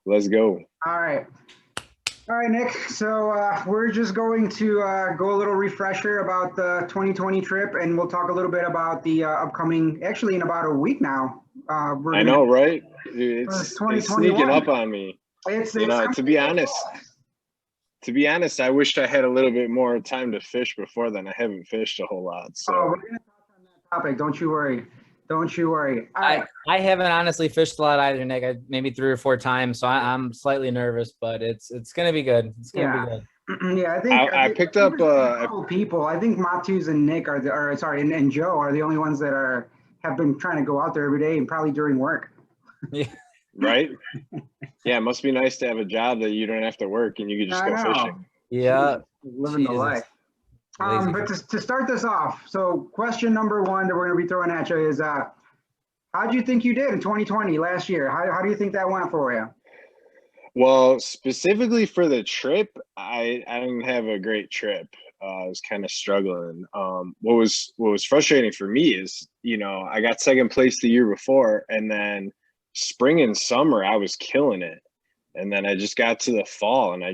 Let's go. All right. All right, Nick. So we're just going to go a little refresher about the 2020 trip, and we'll talk a little bit about the upcoming, actually in about a week now. I know, right? It's It's sneaking 2021. up on me. It's To be honest, I wish I had a little bit more time to fish before then. I haven't fished a whole lot, Oh, so we're going to talk on that topic. Don't you worry. Don't you worry. All right. I haven't honestly fished a lot either, Nick. Maybe 3 or 4 times, so I'm slightly nervous, but it's gonna be good. It's gonna be good. Yeah, I picked up a couple people. I think Matus and Nick and Joe are the only ones that have been trying to go out there every day and probably during work. Yeah. Right? Yeah, it must be nice to have a job that you don't have to work and you can just go fishing. Yeah, living the life. But to start this off, so question number one that we're going to be throwing at you is, how do you think you did in 2020 last year? How do you think that went for you? Well, specifically for the trip, I didn't have a great trip. I was kind of struggling. What was frustrating for me is, I got second place the year before, and then spring and summer I was killing it, and then I just got to the fall and I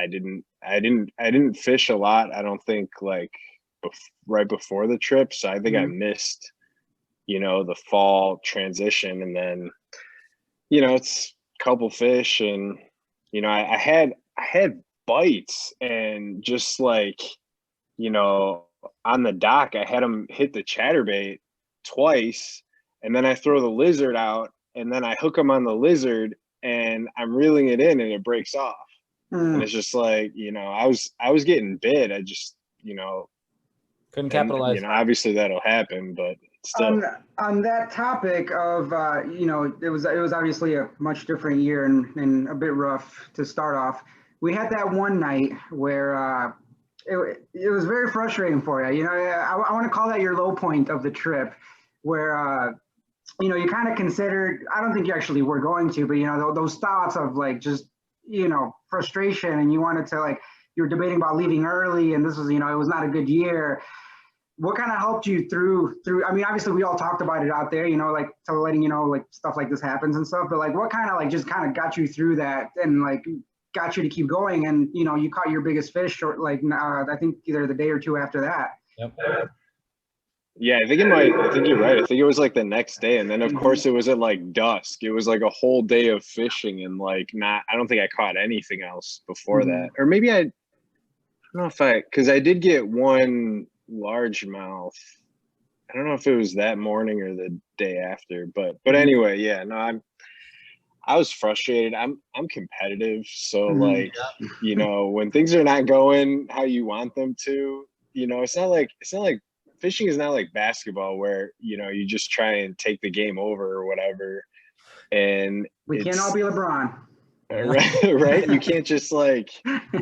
didn't fish a lot. I don't think right before the trip, so I think I missed the fall transition, and then it's a couple fish, and I had bites, and just on the dock I had them hit the chatterbait twice, and then I throw the lizard out, and then I hook them on the lizard, and I'm reeling it in, and it breaks off. And it's just I was getting bit. I just couldn't capitalize. Obviously that'll happen, but still. On that topic of it was obviously a much different year and a bit rough to start off. We had that one night where it was very frustrating for you. I want to call that your low point of the trip, where you kind of considered. I don't think you actually were going to, but those thoughts of just frustration, and you wanted to you were debating about leaving early, and this was it was not a good year. What kind of helped you through? I mean, obviously we all talked about it out there, to letting stuff like this happens and stuff. But what kind of just kind of got you through that and got you to keep going? And you caught your biggest fish, or I think either the day or two after that. Yep. Yeah, I think you're right. I think it was the next day, and then of course it was at dusk. It was a whole day of fishing, and I don't think I caught anything else before that. Or maybe I don't know because I did get one largemouth. I don't know if it was that morning or the day after, but anyway, yeah, no, I was frustrated. I'm competitive, so when things are not going how you want them to, it's not like fishing is not like basketball where you just try and take the game over or whatever, and we can't all be LeBron. Right? You can't just I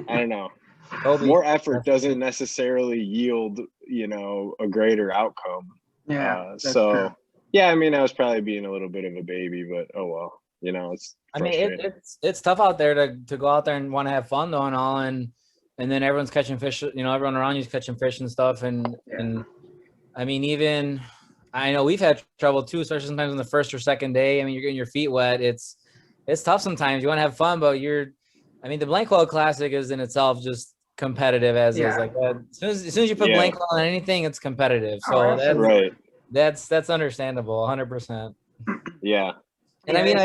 don't know. More effort doesn't necessarily yield a greater outcome. Yeah. So yeah, I mean, I was probably being a little bit of a baby, but oh well. It's it's tough out there to go out there and want to have fun though, and all, and then everyone's catching fish. Everyone around you's catching fish and stuff, and I mean, even I know we've had trouble too, especially sometimes on the first or second day. I mean, you're getting your feet wet. It's tough sometimes. You want to have fun, but the Blankwell Classic is in itself just competitive as is. As soon as you put Blankwell on anything, it's competitive. So that's understandable, 100%. Yeah. And I mean,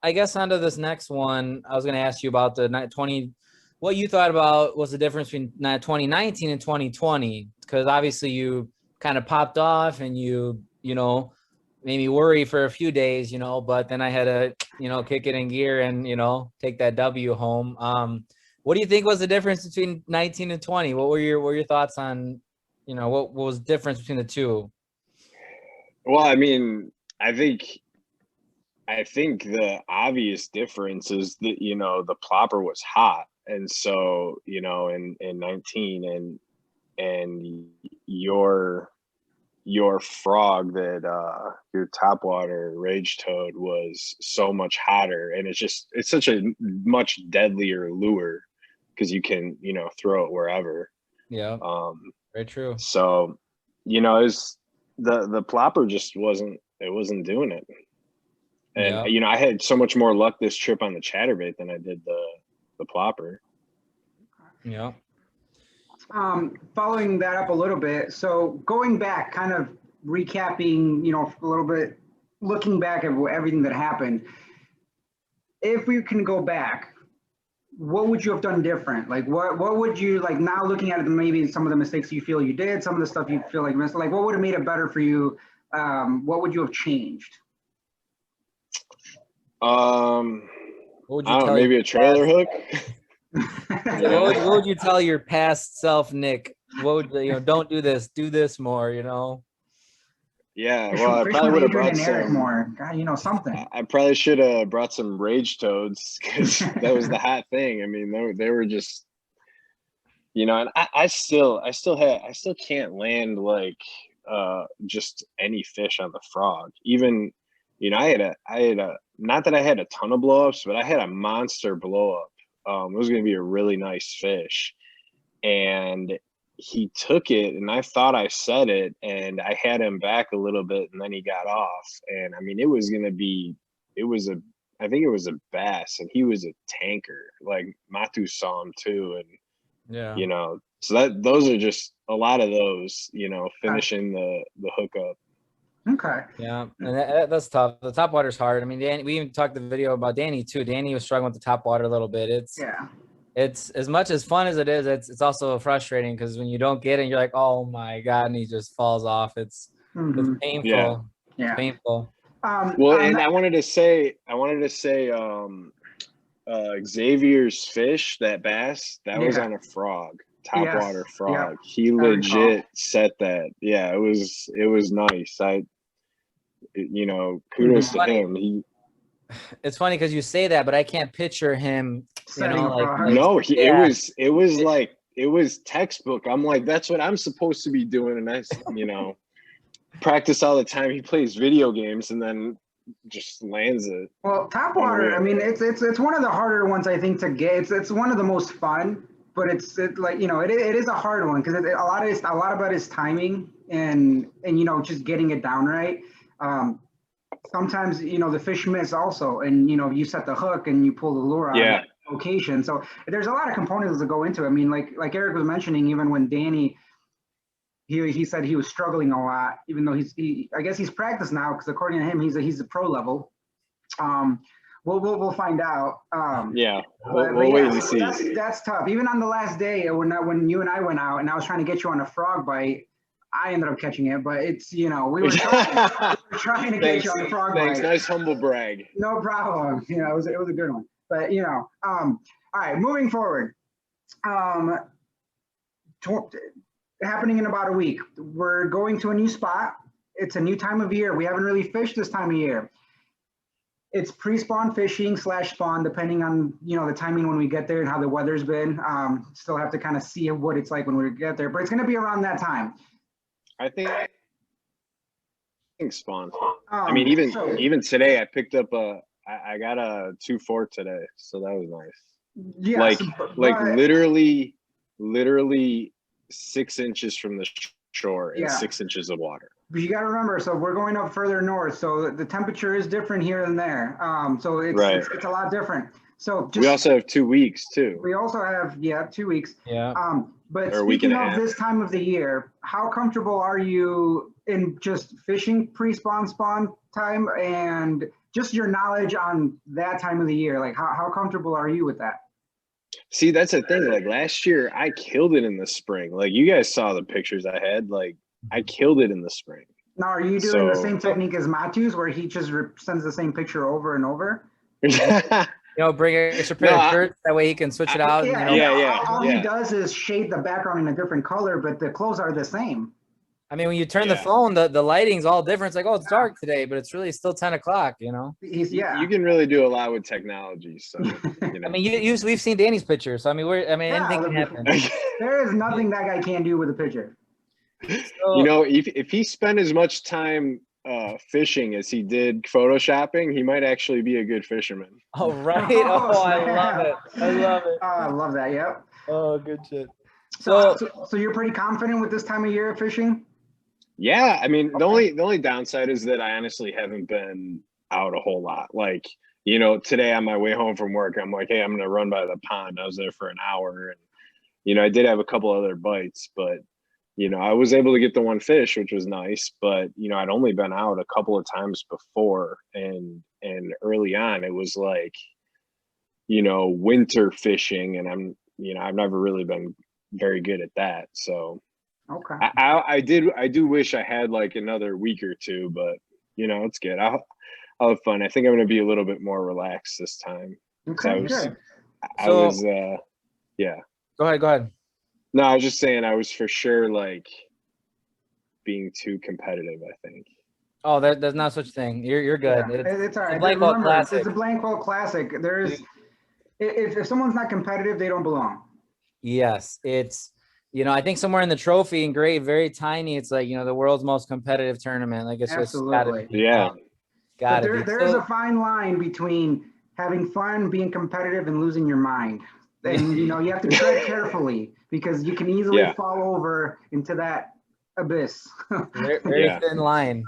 I guess onto this next one, I was going to ask you about the 20. What you thought about was the difference between 2019 and 2020, because obviously you kind of popped off and you made me worry for a few days, but then I had to, kick it in gear and, take that W home. What do you think was the difference between 19 and 20? What were your thoughts on, what was the difference between the two? Well, I mean, I think the obvious difference is that, the plopper was hot. And so, in 19 and your frog that your topwater rage toad was so much hotter, and it's such a much deadlier lure because you can throw it wherever. Yeah. Very true. So the plopper just wasn't doing it. And Yeah. you know, I had so much more luck this trip on the chatterbait than I did the plopper. Yeah. Following that up a little bit, so going back, kind of recapping, you know, a little bit, looking back at everything that happened. If we can go back, what would you have done different? Like, what would you like now looking at it? Maybe some of the mistakes you feel you did, some of the stuff you feel like missed. Like, what would have made it better for you? What would you have changed? What would you I don't know, tell maybe your a trailer hook. what would you tell your past self, Nick? What would don't do this more, Yeah, well, I Fish probably with would have Adrian brought and Eric some. more. God, something. I probably should have brought some rage toads because that was the hot thing. I mean, they were just, and I still can't land like just any fish on the frog. Even, I had a not that I had a ton of blowups, but I had a monster blowup. It was going to be a really nice fish, and he took it, and I thought I set it, and I had him back a little bit, and then he got off. And I mean, I think it was a bass, and he was a tanker. Like Matu saw him too, and Yeah. So those are just a lot of those, finishing the hookup. Okay. Yeah, and that's tough. The top water's hard. I mean, Danny, we even talked the video about Danny too. Danny was struggling with the top water a little bit. It's as much as fun as it is. It's also frustrating because when you don't get it, you're like, oh my god, and he just falls off. It's painful. Yeah. It's painful. Well, and I wanted to say, Xavier's fish, that bass, that was on a frog, top water frog. Yeah. He legit set that. Yeah, it was nice. Kudos to him. It's funny because you say that, but I can't picture him. It was textbook. I'm like, that's what I'm supposed to be doing, and I practice all the time. He plays video games and then just lands it. Well, top water. I mean, it's one of the harder ones I think to get. It's one of the most fun, but it is a hard one because a lot of it is timing and just getting it down right. Sometimes the fish miss also, and you set the hook and you pull the lure out of location. So there's a lot of components that go into it. I mean, like Eric was mentioning, even when Danny, he said he was struggling a lot, even though I guess he's practiced now because according to him he's a pro level. We'll find out. We'll wait and see. That's tough. Even on the last day when you and I went out and I was trying to get you on a frog bite, I ended up catching it, but it's we were trying to get you on a frog bite. Nice humble brag. No problem. It was a good one. But all right, moving forward. Happening in about a week. We're going to a new spot. It's a new time of year. We haven't really fished this time of year. It's pre-spawn fishing / spawn, depending on the timing when we get there and how the weather's been. Still have to kind of see what it's like when we get there, but it's going to be around that time. I think spawn. I mean, even today, I picked up I got a 2-4 today, so that was nice. Yeah, like literally 6 inches from the shore and 6 inches of water. But you got to remember, so we're going up further north, so the temperature is different here than there. So it's a lot different. So we also have 2 weeks too. We also have 2 weeks. Yeah. But speaking of this time of the year, how comfortable are you in just fishing pre-spawn spawn time and just your knowledge on that time of the year? Like how comfortable are you with that? See, that's the thing. Like last year, I killed it in the spring. Like you guys saw the pictures I had. Like I killed it in the spring. Now, are you doing the same technique as Matu's, where he just sends the same picture over and over? Bring extra pair of shirts. That way he can switch it out. All he does is shade the background in a different color, but the clothes are the same. I mean, when you turn the phone, the lighting's all different. It's like, oh, it's dark today, but it's really still 10 o'clock, You can really do a lot with technology. So, I mean, we've seen Danny's picture. So, I mean, anything can happen. There is nothing that guy can't do with a picture. So, if he spent as much time fishing as he did photoshopping, he might actually be a good fisherman. Oh, right. I love it. I love that. Yep. Oh, good shit. So you're pretty confident with this time of year of fishing? Yeah, I mean, the only downside is that I honestly haven't been out a whole lot. Like, you know, today on my way home from work, I'm like, hey, I'm gonna run by the pond. I was there for an hour, and you know, I did have a couple other bites, but you know, I was able to get the one fish, which was nice. But you know, I'd only been out a couple of times before, and early on, it was like, you know, winter fishing, and you know, I've never really been very good at that. So Okay. I do wish I had like another week or two, but you know, it's good. I'll have fun. I think I'm gonna be a little bit more relaxed this time. Okay. Good. I So- was yeah. Go ahead. No, I was just saying I was for sure like being too competitive, I think. Oh, there's no such thing. You're good. Yeah, it's all right. blank wall Remember, classic. it's a blank wall classic. There's if someone's not competitive, they don't belong. Yes, it's, you know, I think somewhere in the trophy and grade, very tiny, it's like, you know, the world's most competitive tournament. Like, it's just Absolutely. Yeah. But there's a fine line between having fun, being competitive, and losing your mind. And you know, you have to tread carefully because you can easily fall over into that abyss. very thin line.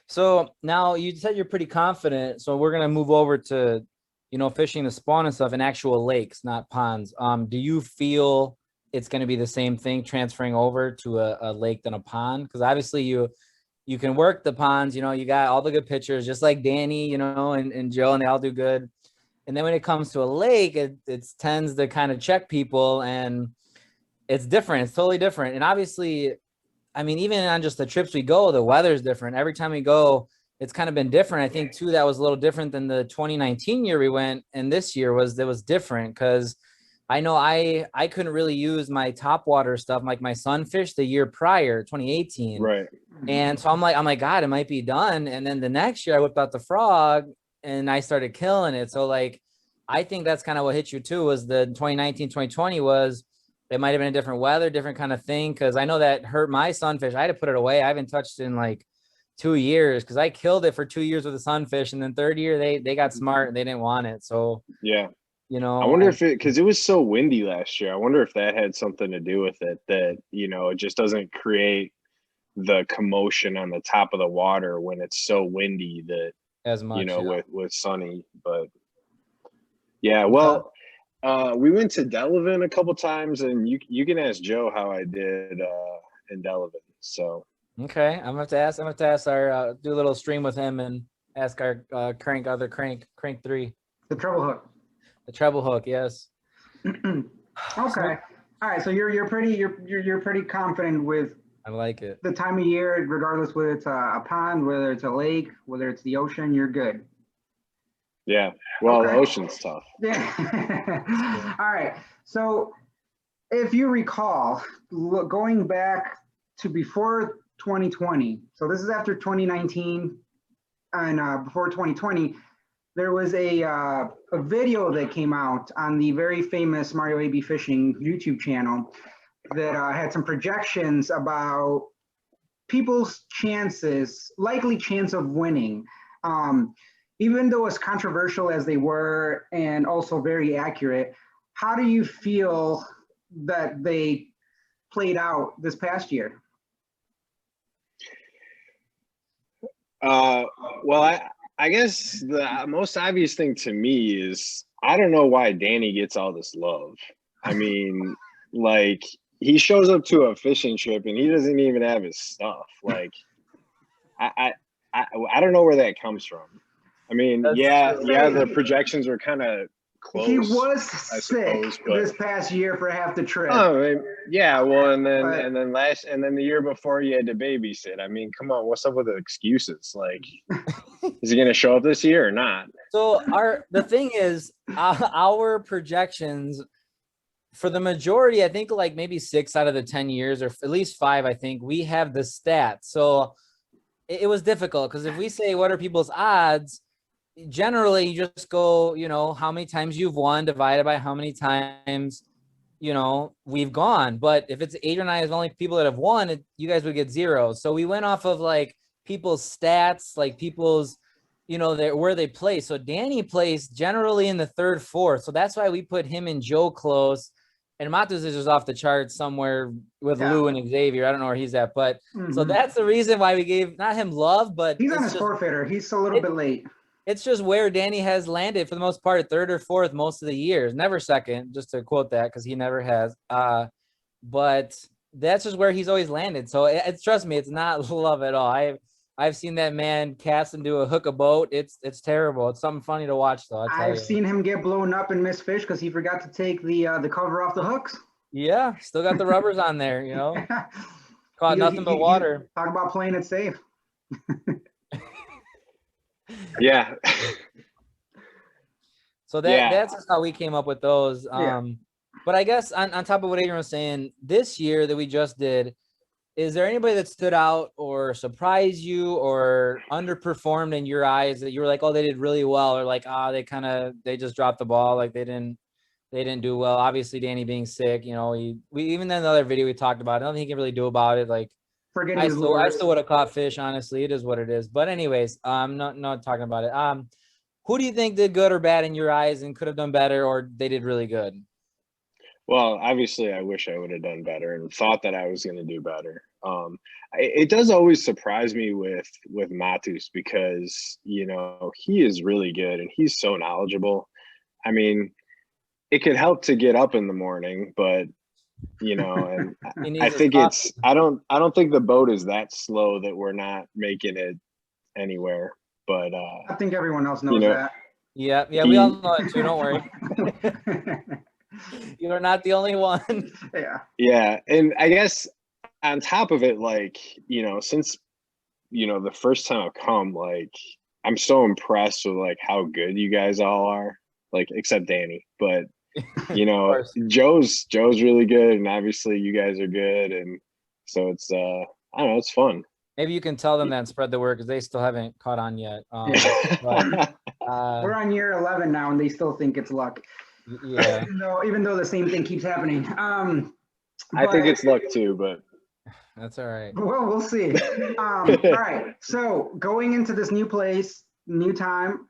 So now you said you're pretty confident. So we're gonna move over to, you know, fishing the spawn and stuff in actual lakes, not ponds. Do you feel it's gonna be the same thing transferring over to a lake than a pond? Because obviously you can work the ponds, you know, you got all the good pitchers, just like Danny, you know, and Joe, and they all do good. And then when it comes to a lake, it tends to kind of check people, and it's different. It's totally different. And obviously, I mean, even on just the trips we go, the weather's different. Every time we go, it's kind of been different. I think too, that was a little different than the 2019 year we went. And this year was different because I know I couldn't really use my top water stuff, like my sunfish the year prior, 2018. Right. And so I'm like, God, it might be done. And then the next year I whipped out the frog and I started killing it. So like, I think that's kind of what hit you too, was the 2019, 2020 was, it might've been a different weather, different kind of thing. Cause I know that hurt my sunfish. I had to put it away. I haven't touched it in like 2 years because I killed it for 2 years with a sunfish. And then third year they got smart and they didn't want it. So, yeah, you know, I wonder if because it was so windy last year, I wonder if that had something to do with it, that, you know, it just doesn't create the commotion on the top of the water when it's so windy that, as much, you know, with sunny. But yeah, well, we went to Delavan a couple times, and you can ask Joe how I did in Delavan. So okay, I'm gonna have to ask our do a little stream with him and ask our crank 3, The treble hook. the treble hook. Yes. Okay. All right. So you're pretty confident with I like it. the time of year, regardless whether it's a pond, whether it's a lake, whether it's the ocean. You're good. yeah, well, Okay. the ocean's tough. Yeah. All right. So if you recall, going back to before 2020, so this is after 2019 and before 2020, there was a video that came out on the very famous Mario AB Fishing YouTube channel that had some projections about people's chances, likely chance of winning. Even though as controversial as they were and also very accurate, how do you feel that they played out this past year? Well, I guess the most obvious thing to me is I don't know why Danny gets all this love. I mean, like, he shows up to a fishing trip and he doesn't even have his stuff. Like, I don't know where that comes from. I mean, the projections were kind of close. He was I sick suppose, but this past year for half the trip. oh, I mean, yeah. Well, and then the year before you had to babysit. I mean, come on, what's up with the excuses? Like, is he going to show up this year or not? So the thing is, our projections for the majority, I think like maybe 6 out of the 10 years, or at least 5, I think we have the stats. So it was difficult because if we say what are people's odds, generally you just go, you know, how many times you've won divided by how many times, you know, we've gone. But if it's 8 or 9 is only people that have won, you guys would get 0. So we went off of like people's stats, like people's, you know, where they place. So Danny placed generally in the 3rd, 4th. So that's why we put him and Joe close. and Matos is just off the charts somewhere with Lou and Xavier. I don't know where he's at, but so that's the reason why we gave not him love, but he's on his forfeiter. He's a little bit late. It's just where Danny has landed for the most part, third or fourth most of the years, never second, just to quote that because he never has. But that's just where he's always landed. So it's trust me, it's not love at all. I've seen that man cast and do a hook a boat. It's terrible. It's something funny to watch though. I've seen him get blown up and miss fish because he forgot to take the cover off the hooks. Yeah, still got the rubbers on there, you know. Caught nothing but water. Talk about playing it safe. Yeah. So that's just how we came up with those. But I guess on top of what Adrian was saying, this year that we just did, is there anybody that stood out or surprised you or underperformed in your eyes that you were like, oh, they did really well, or like, they just dropped the ball, like they didn't do well? Obviously, Danny being sick, you know, we even in the other video we talked about, I don't think he can really do about it. Like, I still would have caught fish, honestly. It is what it is. But anyways, I'm not talking about it. Who do you think did good or bad in your eyes and could have done better, or they did really good? Well, obviously, I wish I would have done better and thought that I was going to do better. It does always surprise me with Matus because, you know, he is really good and he's so knowledgeable. I mean, it could help to get up in the morning, but, you know, and I think I don't think the boat is that slow that we're not making it anywhere. But I think everyone else knows that. Yeah, we all know it too. Don't worry. You are not the only one. Yeah, and I guess on top of it, like, you know, since, you know, the first time I've come, like, I'm so impressed with like how good you guys all are, like, except Danny, but you know, Joe's really good, and obviously you guys are good, and so it's I don't know, it's fun. Maybe you can tell them that and spread the word because they still haven't caught on yet. But, we're on year 11 now, and they still think it's luck. Yeah. Even though the same thing keeps happening. I think it's luck too, but that's all right. Well, we'll see. All right. So going into this new place, new time,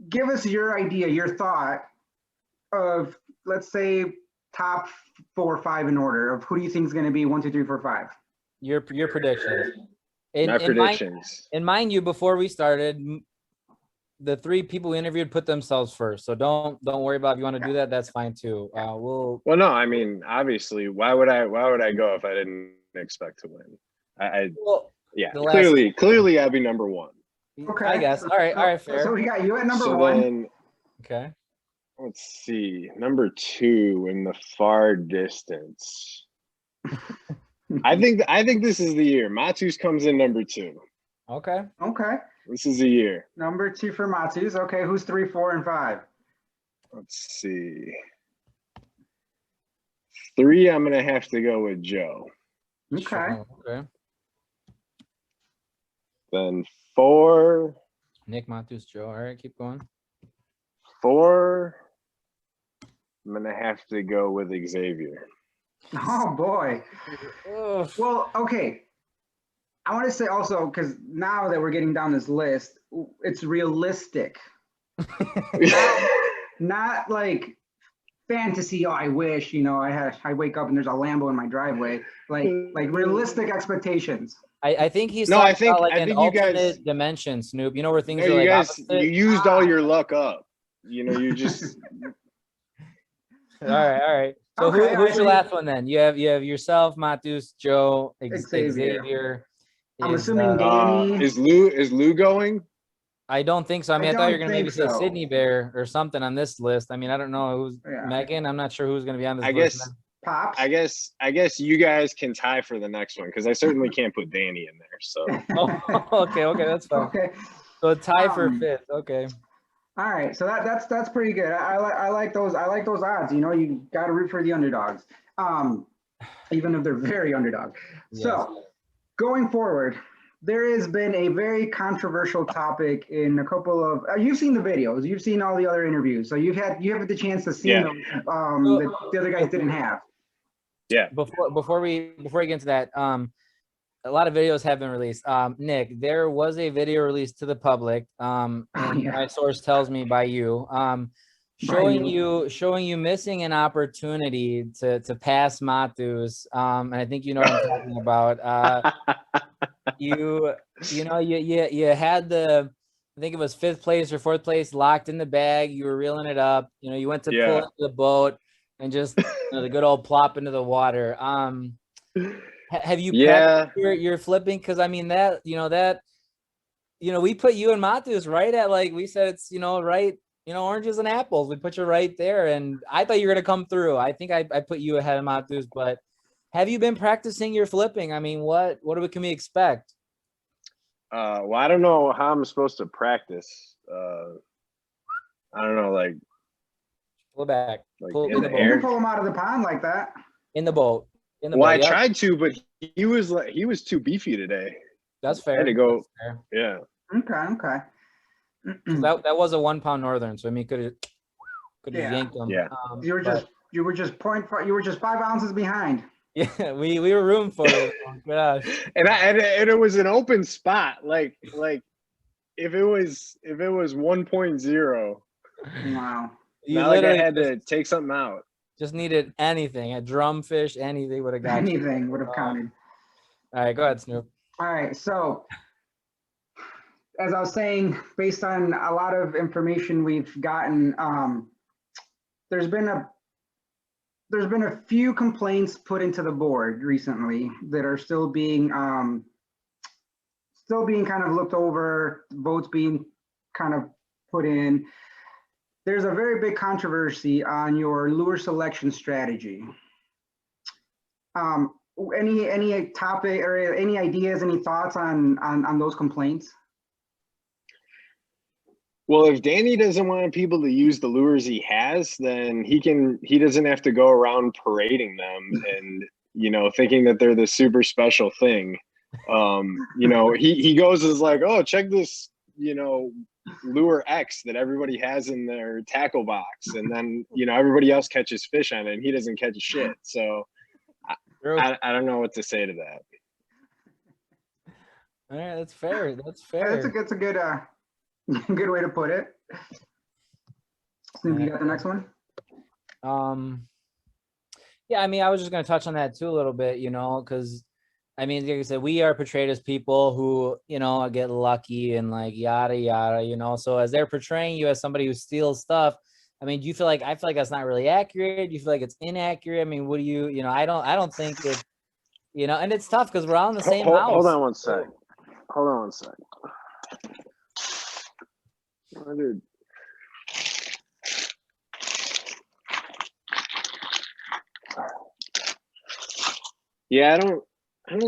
give us your idea, your thought of, let's say, top 4 or 5 in order of who do you think is going to be 1, 2, 3, 4, 5. Your predictions. My predictions. And mind you, before we started, the 3 people we interviewed put themselves first. So don't worry about if you want to do that. That's fine too. Well, no, I mean, obviously, why would I go if I didn't expect to win? Clearly I'd be number 1. Okay. I guess. All right, fair. So we got you at number 1. Then, okay. Let's see. Number 2 in the far distance. I think this is the year. Matus comes in number 2. Okay. This is the year. Number 2 for Matus. Okay, who's 3, 4, and 5? Let's see. 3, I'm gonna have to go with Joe. Okay. Then 4. Nick, Matus, Joe. All right, keep going. 4. I'm gonna have to go with Xavier. Oh boy. Well, okay. I want to say also, because now that we're getting down this list, it's realistic. not like fantasy. Oh, I wish, you know, I wake up and there's a Lambo in my driveway. Like realistic expectations. I think he's I think an alternate guys, dimension, Snoop. You know where things are you like guys, opposite? you used all your luck up. You know, you just. All right. So who's your last one then? You have yourself, Matus, Joe, Xavier. I'm assuming Danny. Is Lou going? I don't think so. I mean, I thought you were gonna maybe say Sydney Bear or something on this list. I mean, I don't know who's Megan. I'm not sure who's gonna be on this list. Pops. I guess you guys can tie for the next one because I certainly can't put Danny in there. So. Okay, that's fine. Okay. So a tie for 5th. Okay. All right, so that's pretty good. I like those. I like those odds. You know, you got to root for the underdogs, even if they're very underdog. Yes. So going forward, there has been a very controversial topic in a couple of. You've seen the videos. You've seen all the other interviews. So you have the chance to see them that the other guys didn't have. Yeah. Before we get into that, a lot of videos have been released. Nick, there was a video released to the public, and my source tells me by you. showing you missing an opportunity to pass Matus. And I think you know what I'm talking about. You had I think it was 5th place or 4th place locked in the bag. You were reeling it up. You went to pull into the boat and just the good old plop into the water. Have you practiced your flipping? Because I mean that we put you and Matus right at, like we said, it's right, oranges and apples. We put you right there, and I thought you were gonna come through. I think I put you ahead of Matus, but have you been practicing your flipping? I mean, what can we expect? Well, I don't know how I'm supposed to practice. I don't know, like pull back, pull in the boat. You can pull him out of the pond like that. In the boat. I tried to, but he was too beefy today. That's fair. I had to go. Yeah. Okay. That was a 1 pound northern, so I mean, could have yanked him. Yeah. You were just 5 ounces behind. Yeah, we were room for it. Oh, gosh. And it was an open spot. Like if it was 1.0. Wow. You literally had to take something out. Just needed anything. A drumfish, anything would have got anything would have counted. All right, go ahead, Snoop. All right, so as I was saying, based on a lot of information we've gotten, there's been a few complaints put into the board recently that are still being kind of looked over, votes being kind of put in. There's a very big controversy on your lure selection strategy. Any topic or any ideas, any thoughts on those complaints? Well, if Danny doesn't want people to use the lures he has, then he doesn't have to go around parading them and thinking that they're the super special thing. He goes as like, oh, check this, lure X that everybody has in their tackle box, and then everybody else catches fish on it and he doesn't catch shit. So I don't know what to say to that. All right, that's fair. Yeah, that's a good good way to put it. Snoop, you got the next one? Yeah, I mean, I was just going to touch on that too a little bit, because I mean, like I said, we are portrayed as people who, get lucky and like yada yada, so as they're portraying you as somebody who steals stuff, I mean, I feel like that's not really accurate? Do you feel like it's inaccurate? I mean, what do you, I don't think it, and it's tough because we're all in the same house. Hold on one sec. Dude. Yeah, I don't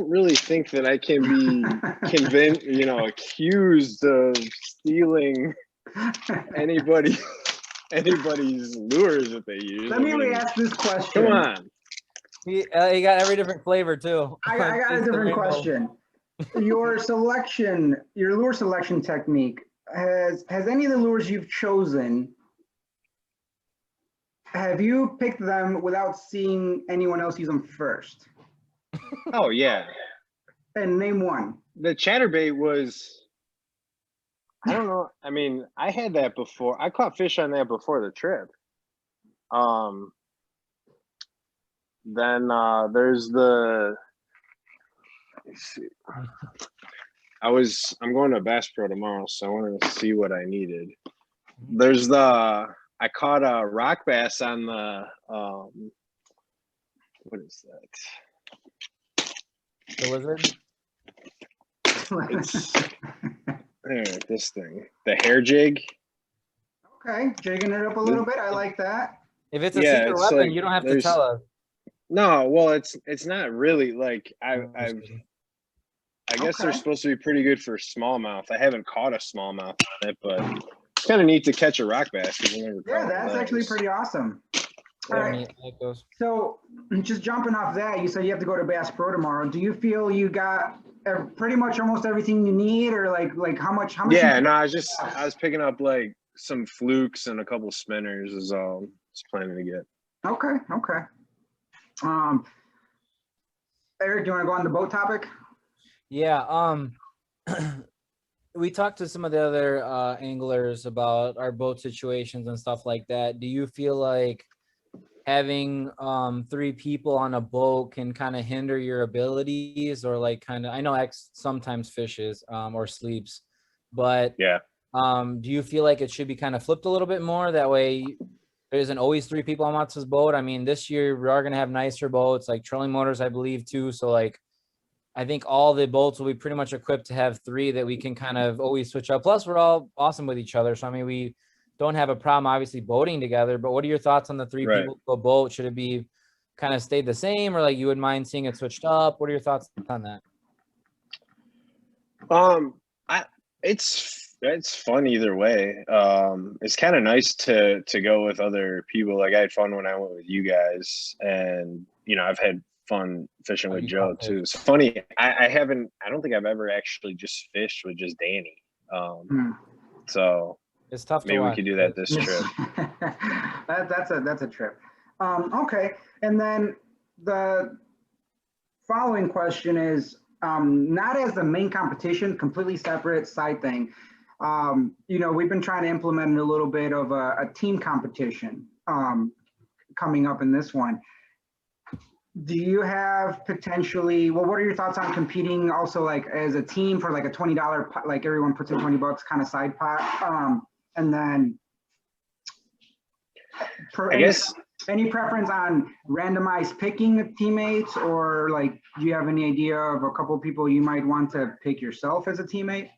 really think that I can be convinced, accused of stealing anybody's lures that they use. Let me re-ask this question. Come on. You got every different flavor too. I got a different question. Your lure selection technique, has any of the lures you've chosen, have you picked them without seeing anyone else use them first? Oh yeah. And name one. The chatterbait was, I don't know. I mean, I had that before. I caught fish on that before the trip. Then there's the, let's see. I'm going to Bass Pro tomorrow, so I wanted to see what I needed. There's I caught a rock bass on the, what is that? The lizard? It's this thing, the hair jig. Okay, jigging it up a little bit. I like that. If it's a secret weapon, like, you don't have to tell us. No, well, it's not really like I guess they're supposed to be pretty good for smallmouth. I haven't caught a smallmouth on it, but it's kind of neat to catch a rock bass. Yeah, that's actually pretty awesome. All right. So just jumping off that, you said you have to go to Bass Pro tomorrow. Do you feel you got pretty much almost everything you need, or like how much? Yeah, no, I was picking up like some flukes and a couple spinners is all I was planning to get. Okay. Eric, do you want to go on the boat topic? Yeah. we talked to some of the other anglers about our boat situations and stuff like that. Do you feel like having 3 people on a boat can kind of hinder your abilities, or like kind of, I know X sometimes fishes or sleeps, but Yeah. do you feel like it should be kind of flipped a little bit more? That way there isn't always 3 people on Matsu's boat. I mean, this year we are going to have nicer boats, like trolling motors, I believe, too. So like, I think all the boats will be pretty much equipped to have 3 that we can kind of always switch up. Plus, we're all awesome with each other. So, I mean, we don't have a problem, obviously, boating together. But what are your thoughts on the 3 Right. people per boat? Should it be kind of stayed the same, or like you would mind seeing it switched up? What are your thoughts on that? It's fun either way. It's kind of nice to go with other people. Like I had fun when I went with you guys, and I've had fun fishing with Joe too. It's funny. I don't think I've ever actually just fished with just Danny. So it's tough. Maybe we could do that this trip. That's a trip. Okay, and then the following question is not as the main competition, completely separate side thing. We've been trying to implement a little bit of a team competition coming up in this one. Do you have potentially, well, what are your thoughts on competing also like as a team for like a $20, like everyone puts in $20 kind of side pot? And then I guess any preference on randomized picking of teammates, or like, do you have any idea of a couple of people you might want to pick yourself as a teammate?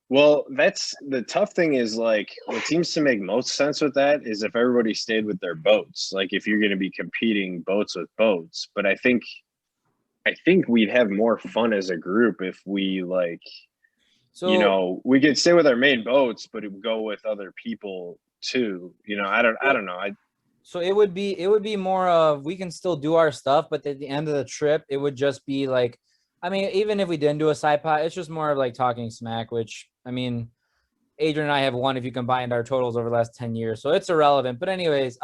Well, that's the tough thing is like what seems to make most sense with that is if everybody stayed with their boats, like if you're going to be competing boats with boats. But I think we'd have more fun as a group if we like, we could stay with our main boats, but it would go with other people too. I don't know. So it would be more of, we can still do our stuff, but at the end of the trip, it would just be like, I mean, even if we didn't do a side pot, it's just more of like talking smack, which, I mean, Adrian and I have won if you combined our totals over the last 10 years. So it's irrelevant. But anyways,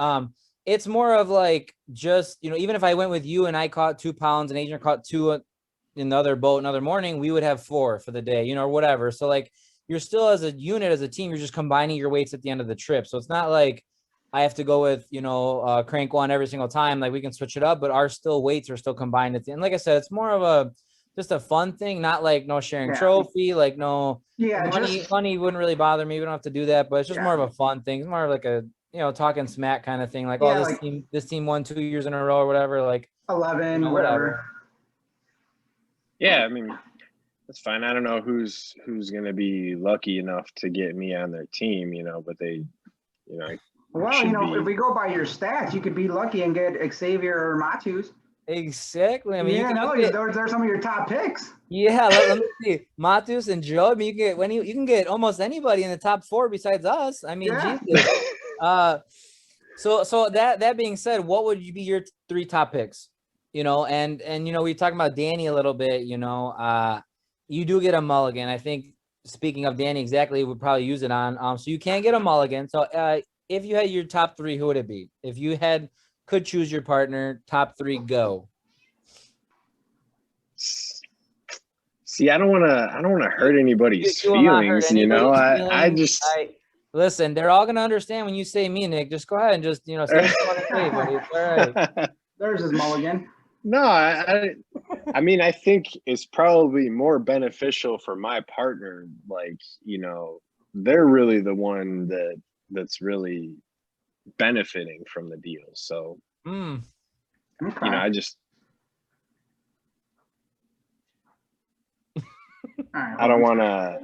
it's more of like, just, even if I went with you and I caught 2 pounds and Adrian caught 2 in the other boat another morning, we would have 4 for the day, or whatever. So like, you're still as a unit, as a team, you're just combining your weights at the end of the trip. So it's not like I have to go with, crank one every single time. Like we can switch it up, but our weights are still combined at the end. Like I said, it's more of just a fun thing, not like no sharing trophy, like no money wouldn't really bother me. We don't have to do that, but it's just more of a fun thing. It's more of like a, talking smack kind of thing. Like, this team won 2 years in a row or whatever, like 11, whatever. Yeah. I mean, that's fine. I don't know who's going to be lucky enough to get me on their team, but they, well, if we go by your stats, you could be lucky and get Xavier or Matus. Exactly. I mean, they're some of your top picks. Yeah, let me see. Matus and Joe. I mean, you can get almost anybody in the top 4 besides us. I mean, Jesus. So that being said, what would be your 3 top picks? And we talked about Danny a little bit. You do get a mulligan. I think, speaking of Danny, exactly, would probably use it on. So you can get a mulligan. So if you had your top 3, who would it be? If you could choose your partner, top 3, go. See, I don't want to hurt anybody's feelings. I just listen. They're all gonna understand when you say me, Nick. Just go ahead and just say what you want to say, buddy. It's all right. There's his mulligan. No, I mean, I think it's probably more beneficial for my partner. Like, they're really the one that's really benefiting from the deal. So, I just, I don't want to,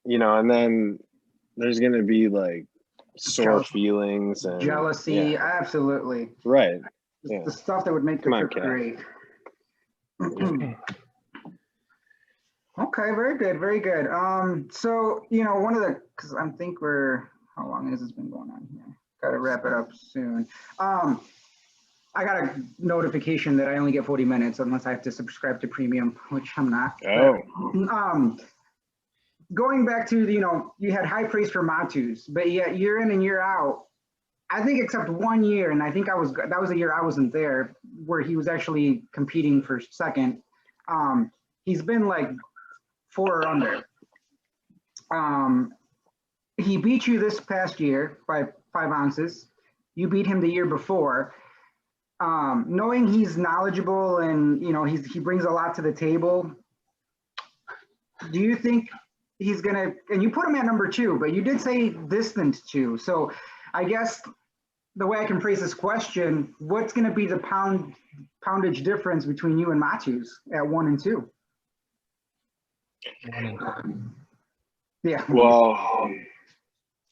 and then there's going to be like sore feelings and jealousy. Absolutely. Right. The stuff that would make the trip great. Okay, very good, very good. So because I think how long has this been going on here? Got to wrap it up soon. I got a notification that I only get 40 minutes unless I have to subscribe to premium, which I'm not. Oh. Going back to you had high praise for Matus, but yet year in and year out, I think except one year, and I think that was the year I wasn't there, where he was actually competing for second. he's been like 4 or under. He beat you this past year by 5 ounces. You beat him the year before. Knowing he's knowledgeable and he brings a lot to the table, do you think he's gonna? And you put him at number 2, but you did say distant 2. So I guess the way I can phrase this question: what's gonna be the poundage difference between you and Matus at 1 and 2? Yeah. Well,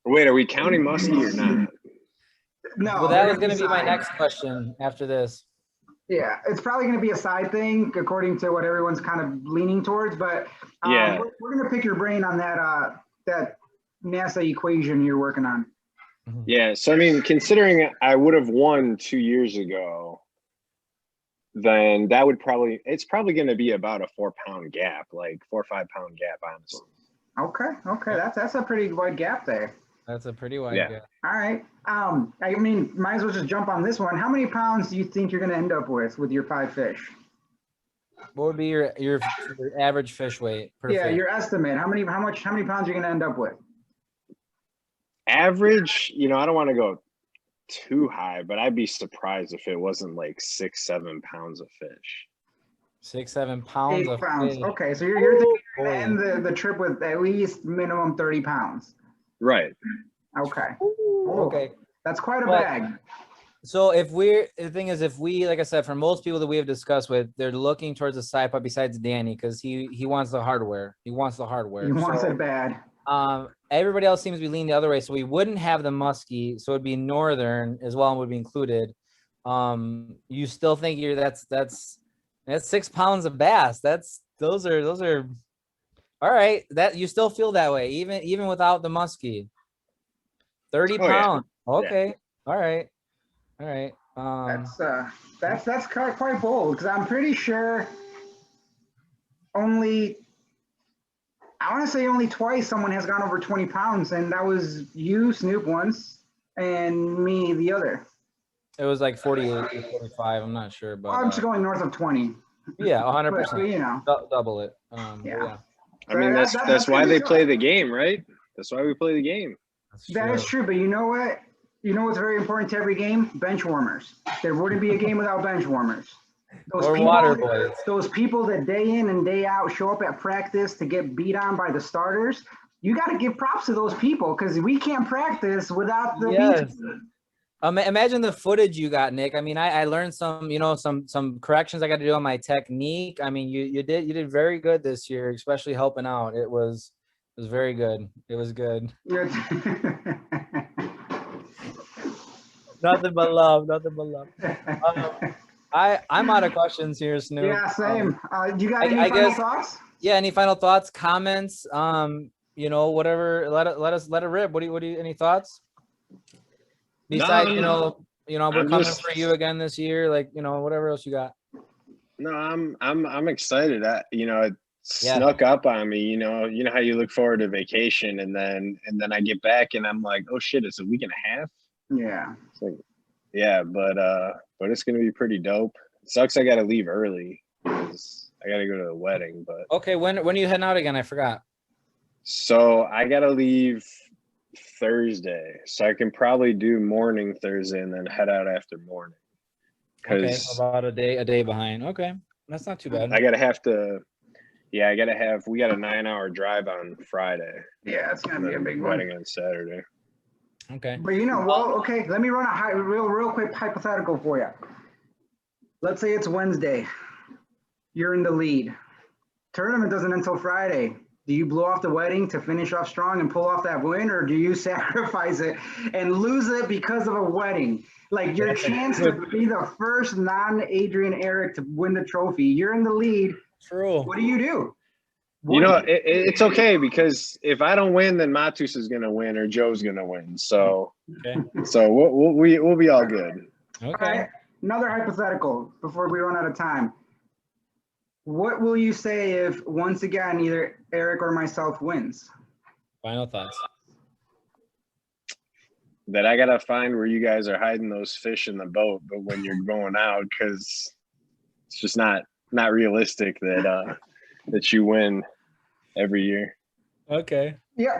wait, are we counting Muskie or not? No. Well, that was going to be my next question after this. Yeah, it's probably going to be a side thing according to what everyone's kind of leaning towards. But yeah, we're going to pick your brain on that NASA equation you're working on. Yeah, so I mean, considering I would have won 2 years ago, then that would it's probably going to be about a 4-pound gap, like 4 or 5 pound gap, honestly. Okay, that's a pretty wide gap there. That's a pretty wide gap. All right. I mean, might as well just jump on this one. How many pounds do you think you're going to end up with your 5 fish? What would be your average fish weight per fish? Your estimate. How many pounds you're going to end up with? Average, I don't want to go too high, but I'd be surprised if it wasn't like 6-7 pounds of fish. 6-7 pounds 8 pounds. Fish. Okay, so you're thinking you're going to end the trip with at least minimum 30 pounds. Right. Okay. Okay. That's quite a bag. So the thing is, if we, like I said, for most people that we have discussed with, they're looking towards the side pot besides Danny, because he wants the hardware. He wants it bad. Everybody else seems to be leaning the other way, so we wouldn't have the muskie, so it'd be northern as well and would be included. You still think that's 6 pounds of bass. Those are all right. That you still feel that way, even without the muskie. 30 pounds. Yeah. Okay. Yeah. All right. That's quite bold, because I'm pretty sure I want to say only twice someone has gone over 20 pounds, and that was you, Snoop, once, and me the other. It was like 48 or 45. I'm not sure, but I'm just going north of 20. Yeah, 100%. But, double it. Yeah. I mean, that's why they play the game, right? That's why we play the game. That is true, but you know what? You know what's very important to every game? Bench warmers. There wouldn't be a game without bench warmers. Those people that day in and day out show up at practice to get beat on by the starters. You got to give props to those people, because we can't practice without the beat. Imagine the footage you got, Nick. I mean, I learned some corrections I got to do on my technique. I mean, you did very good this year, especially helping out. It was very good. It was good. Nothing but love. I'm out of questions here, Snoop. Yeah, same. You got any final thoughts? Yeah, any final thoughts, comments? Whatever. Let it rip. What do you any thoughts? Besides, we're coming for you again this year. Like, whatever else you got. No, I'm excited. It snuck up on me. You know how you look forward to vacation, and then I get back and I'm like, oh shit, it's a week and a half. Yeah. It's like, yeah, but it's gonna be pretty dope. It sucks I gotta leave early because I gotta go to the wedding. But okay, when are you heading out again? I forgot. So I gotta leave Thursday, so I can probably do morning Thursday and then head out after morning. Okay, so about a day behind. Okay, that's not too bad. We got a 9-hour drive on Friday. Yeah, it's gonna be a big wedding on Saturday. Okay. But okay, let me run a real quick hypothetical for you. Let's say it's Wednesday. You're in the lead. Tournament doesn't end until Friday. Do you blow off the wedding to finish off strong and pull off that win, or do you sacrifice it and lose it because of a wedding? Like your chance to be the first non-Adrian Eric to win the trophy. You're in the lead. True. What do you do? It's okay, because if I don't win, then Matus is gonna win or Joe's gonna win. So, so we'll be all good. Okay. All right. Another hypothetical before we run out of time. What will you say if once again either Eric or myself wins? Final thoughts. That I gotta find where you guys are hiding those fish in the boat, but when you're going out, because it's just not realistic that that you win every year. Okay. Yeah.